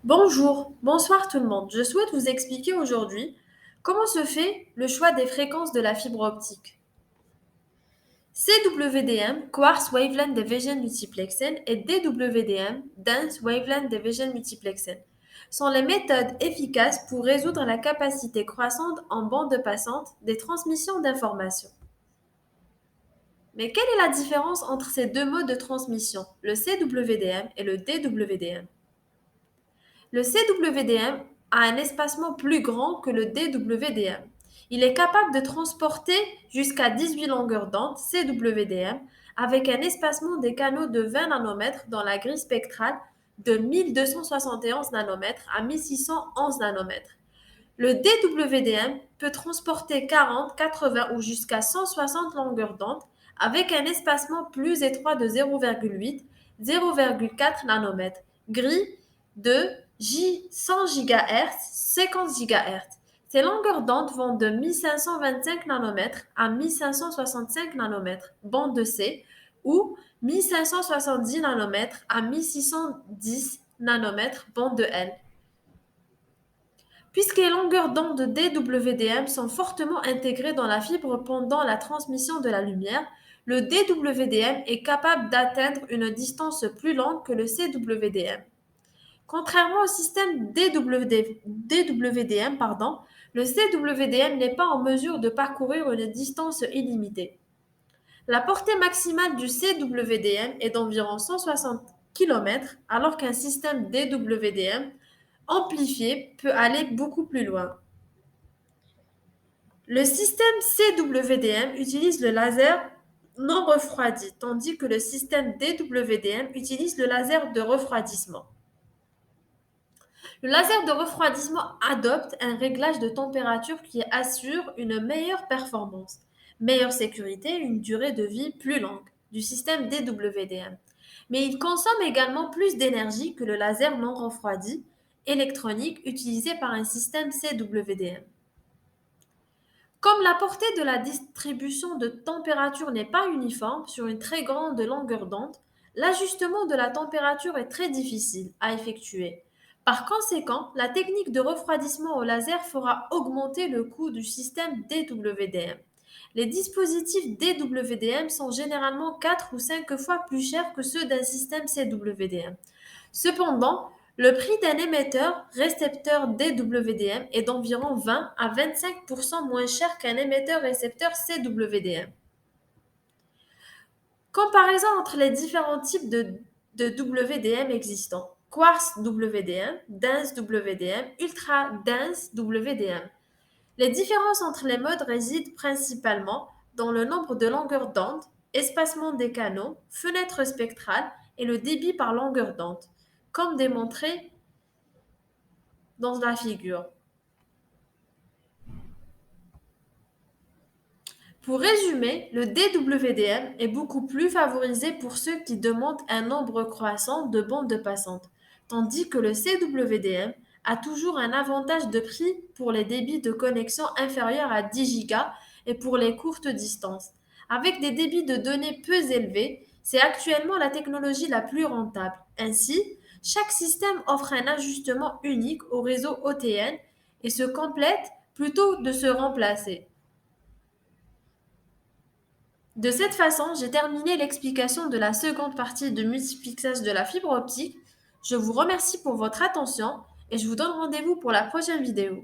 Bonjour, bonsoir tout le monde. Je souhaite vous expliquer aujourd'hui comment se fait le choix des fréquences de la fibre optique. CWDM, Quartz Wavelength Division Multiplexing, et DWDM, Dense Wavelength Division Multiplexing, sont les méthodes efficaces pour résoudre la capacité croissante en bande passante des transmissions d'informations. Mais quelle est la différence entre ces deux modes de transmission, le CWDM et le DWDM? Le CWDM a un espacement plus grand que le DWDM. Il est capable de transporter jusqu'à 18 longueurs d'onde CWDM avec un espacement des canaux de 20 nanomètres dans la grille spectrale de 1271 nanomètres à 1611 nanomètres. Le DWDM peut transporter 40, 80 ou jusqu'à 160 longueurs d'onde avec un espacement plus étroit de 0,8, 0,4 nanomètres, grille de J 100 GHz, 50 GHz. Ces longueurs d'onde vont de 1525 nanomètres à 1565 nanomètres, bande de C, ou 1570 nanomètres à 1610 nanomètres, bande de L. Puisque les longueurs d'onde de DWDM sont fortement intégrées dans la fibre pendant la transmission de la lumière, le DWDM est capable d'atteindre une distance plus longue que le CWDM. Contrairement au système DWDM, le CWDM n'est pas en mesure de parcourir une distance illimitée. La portée maximale du CWDM est d'environ 160 km, alors qu'un système DWDM amplifié peut aller beaucoup plus loin. Le système CWDM utilise le laser non refroidi, tandis que le système DWDM utilise le laser de refroidissement. Le laser de refroidissement adopte un réglage de température qui assure une meilleure performance, meilleure sécurité et une durée de vie plus longue du système DWDM. Mais il consomme également plus d'énergie que le laser non refroidi électronique utilisé par un système CWDM. Comme la portée de la distribution de température n'est pas uniforme sur une très grande longueur d'onde, l'ajustement de la température est très difficile à effectuer. Par conséquent, la technique de refroidissement au laser fera augmenter le coût du système DWDM. Les dispositifs DWDM sont généralement 4 ou 5 fois plus chers que ceux d'un système CWDM. Cependant, le prix d'un émetteur-récepteur DWDM est d'environ 20 à 25% moins cher qu'un émetteur-récepteur CWDM. Comparaison entre les différents types de WDM existants. Quartz WDM, Dense WDM, Ultra Dense WDM. Les différences entre les modes résident principalement dans le nombre de longueurs d'onde, espacement des canaux, fenêtre spectrale et le débit par longueur d'onde, comme démontré dans la figure. Pour résumer, le DWDM est beaucoup plus favorisé pour ceux qui demandent un nombre croissant de bandes passantes, tandis que le CWDM a toujours un avantage de prix pour les débits de connexion inférieurs à 10 Go et pour les courtes distances. Avec des débits de données peu élevés, c'est actuellement la technologie la plus rentable. Ainsi, chaque système offre un ajustement unique au réseau OTN et se complète plutôt de se remplacer. De cette façon, j'ai terminé l'explication de la seconde partie de multiplexage de la fibre optique. Je vous remercie pour votre attention et je vous donne rendez-vous pour la prochaine vidéo.